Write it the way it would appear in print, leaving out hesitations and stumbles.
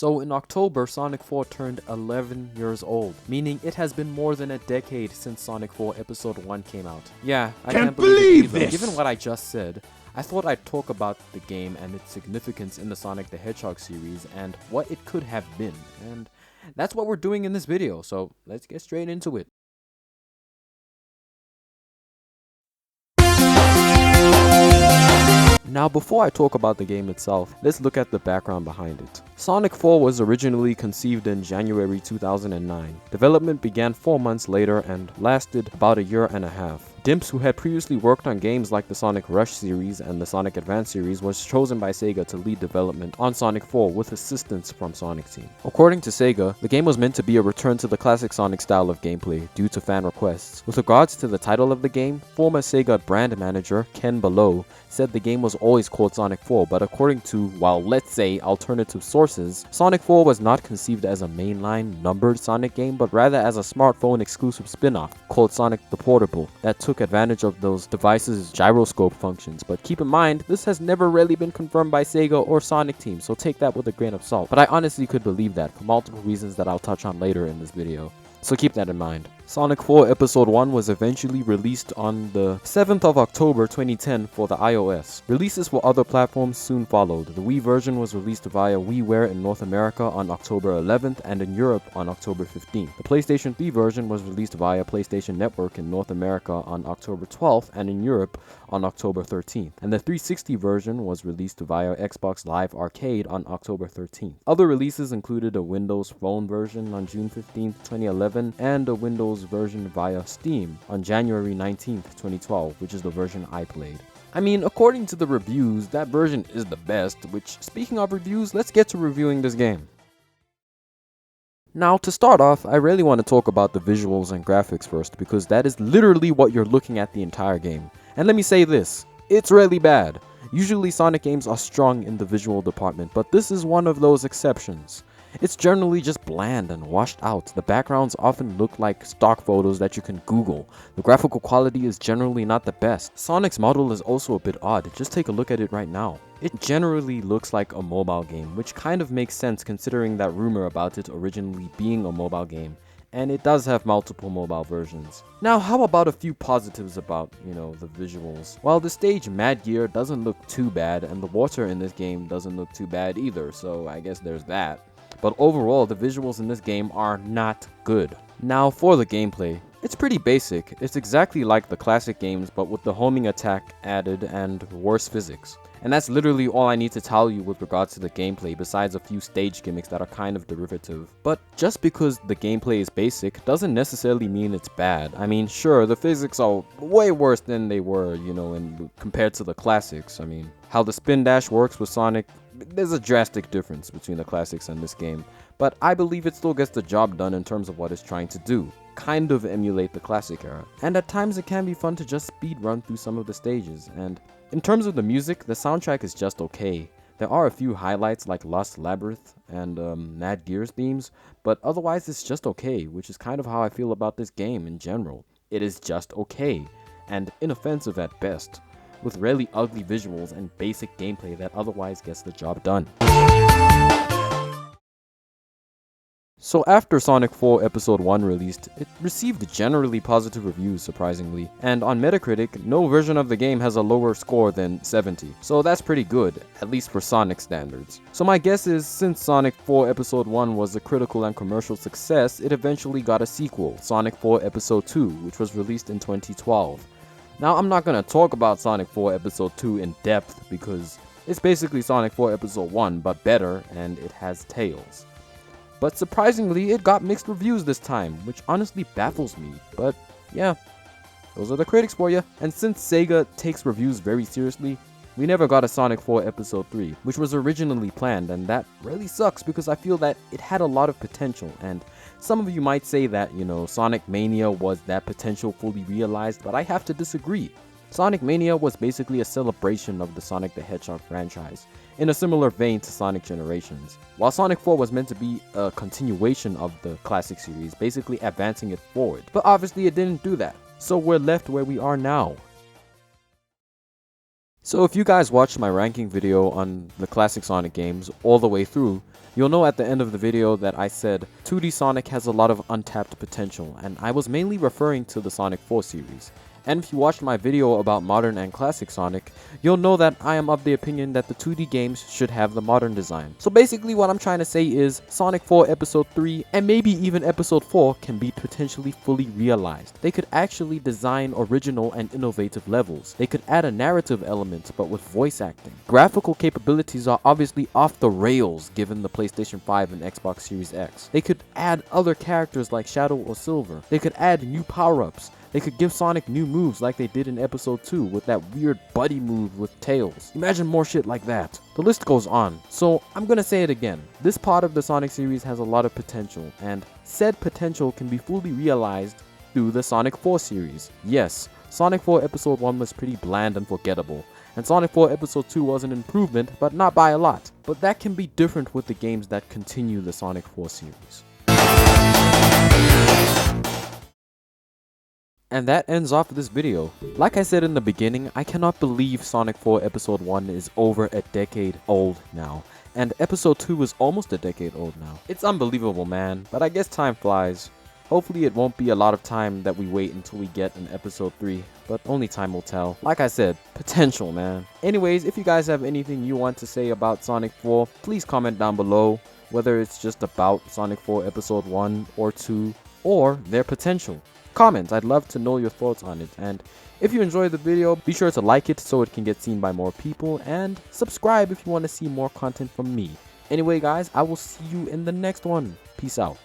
So in October, Sonic 4 turned 11 years old, meaning it has been more than a decade since Sonic 4 Episode 1 came out. Yeah, I can't believe it either. Given what I just said, I thought I'd talk about the game and its significance in the Sonic the Hedgehog series and what it could have been, and that's what we're doing in this video, so let's get straight into it. Now before I talk about the game itself, let's look at the background behind it. Sonic 4 was originally conceived in January 2009. Development began 4 months later and lasted about a year and a half. Dimps, who had previously worked on games like the Sonic Rush series and the Sonic Advance series, was chosen by Sega to lead development on Sonic 4 with assistance from Sonic Team. According to Sega, the game was meant to be a return to the classic Sonic style of gameplay due to fan requests. With regards to the title of the game, former Sega brand manager Ken Below said the game was always called Sonic 4, but according to, well, let's say, alternative sources, Sonic 4 was not conceived as a mainline numbered Sonic game, but rather as a smartphone exclusive spin-off called Sonic the Portable that took advantage of those devices' gyroscope functions. But keep in mind, this has never really been confirmed by Sega or Sonic Team, so take that with a grain of salt. But I honestly could believe that for multiple reasons that I'll touch on later in this video, so keep that in mind. Sonic 4 Episode 1 was eventually released on the 7th of October 2010 for the iOS. Releases for other platforms soon followed. The Wii version was released via WiiWare in North America on October 11th and in Europe on October 15th. The PlayStation 3 version was released via PlayStation Network in North America on October 12th and in Europe on October 13th. And the 360 version was released via Xbox Live Arcade on October 13th. Other releases included a Windows Phone version on June 15th, 2011 and a Windows version via Steam on January 19th, 2012, which is the version I played. I mean, according to the reviews, that version is the best, which, speaking of reviews, let's get to reviewing this game. Now, to start off, I really want to talk about the visuals and graphics first, because that is literally what you're looking at the entire game. And let me say this, it's really bad. Usually Sonic games are strong in the visual department, but this is one of those exceptions. It's generally just bland and washed out. The backgrounds often look like stock photos that you can Google. The graphical quality is generally not the best. Sonic's model is also a bit odd. Just take a look at it right now. It generally looks like a mobile game, which kind of makes sense considering that rumor about it originally being a mobile game. And it does have multiple mobile versions. Now, how about a few positives about, the visuals? Well, the stage Mad Gear doesn't look too bad, and the water in this game doesn't look too bad either, so I guess there's that. But overall, the visuals in this game are not good. Now for the gameplay. It's pretty basic. It's exactly like the classic games, but with the homing attack added and worse physics. And that's literally all I need to tell you with regards to the gameplay, besides a few stage gimmicks that are kind of derivative. But just because the gameplay is basic doesn't necessarily mean it's bad. I mean, sure, the physics are way worse than they were, compared to the classics. I mean, how the spin dash works with Sonic, there's a drastic difference between the classics and this game, but I believe it still gets the job done in terms of what it's trying to do. Kind of emulate the classic era. And at times it can be fun to just speed run through some of the stages. And in terms of the music, the soundtrack is just okay. There are a few highlights like Lost Labyrinth and Mad Gear's themes, but otherwise it's just okay, which is kind of how I feel about this game in general. It is just okay, and inoffensive at best, with really ugly visuals and basic gameplay that otherwise gets the job done. So after Sonic 4 Episode 1 released, it received generally positive reviews surprisingly, and on Metacritic, no version of the game has a lower score than 70, so that's pretty good, at least for Sonic standards. So my guess is, since Sonic 4 Episode 1 was a critical and commercial success, it eventually got a sequel, Sonic 4 Episode 2, which was released in 2012. Now, I'm not going to talk about Sonic 4 Episode 2 in depth because it's basically Sonic 4 Episode 1, but better, and it has Tails. But surprisingly, it got mixed reviews this time, which honestly baffles me, but yeah, those are the critics for you. And since Sega takes reviews very seriously, we never got a Sonic 4 Episode 3, which was originally planned, and that really sucks because I feel that it had a lot of potential, and some of you might say that, Sonic Mania was that potential fully realized, but I have to disagree. Sonic Mania was basically a celebration of the Sonic the Hedgehog franchise, in a similar vein to Sonic Generations. While Sonic 4 was meant to be a continuation of the classic series, basically advancing it forward, but obviously it didn't do that, so we're left where we are now. So if you guys watched my ranking video on the classic Sonic games all the way through, you'll know at the end of the video that I said 2D Sonic has a lot of untapped potential, and I was mainly referring to the Sonic 4 series. And if you watched my video about modern and classic Sonic, you'll know that I am of the opinion that the 2D games should have the modern design. So basically what I'm trying to say is Sonic 4 Episode 3 and maybe even Episode 4 can be potentially fully realized. They could actually design original and innovative levels. They could add a narrative element but with voice acting. Graphical capabilities are obviously off the rails given the PlayStation 5 and Xbox Series X. They could add other characters like Shadow or Silver. They could add new power-ups. They could give Sonic new moves like they did in Episode 2 with that weird buddy move with Tails. Imagine more shit like that. The list goes on. So I'm gonna say it again. This part of the Sonic series has a lot of potential, and said potential can be fully realized through the Sonic 4 series. Yes, Sonic 4 Episode 1 was pretty bland and forgettable, and Sonic 4 Episode 2 was an improvement, but not by a lot. But that can be different with the games that continue the Sonic 4 series. And that ends off this video. Like I said in the beginning, I cannot believe Sonic 4 Episode 1 is over a decade old now. And Episode 2 is almost a decade old now. It's unbelievable, man, but I guess time flies. Hopefully it won't be a lot of time that we wait until we get an Episode 3, but only time will tell. Like I said, potential, man. Anyways, if you guys have anything you want to say about Sonic 4, please comment down below, whether it's just about Sonic 4 Episode 1 or 2, or their potential. Comment, I'd love to know your thoughts on it, and if you enjoyed the video, be sure to like it so it can get seen by more people, and subscribe if you want to see more content from me. Anyway guys, I will see you in the next one. Peace out.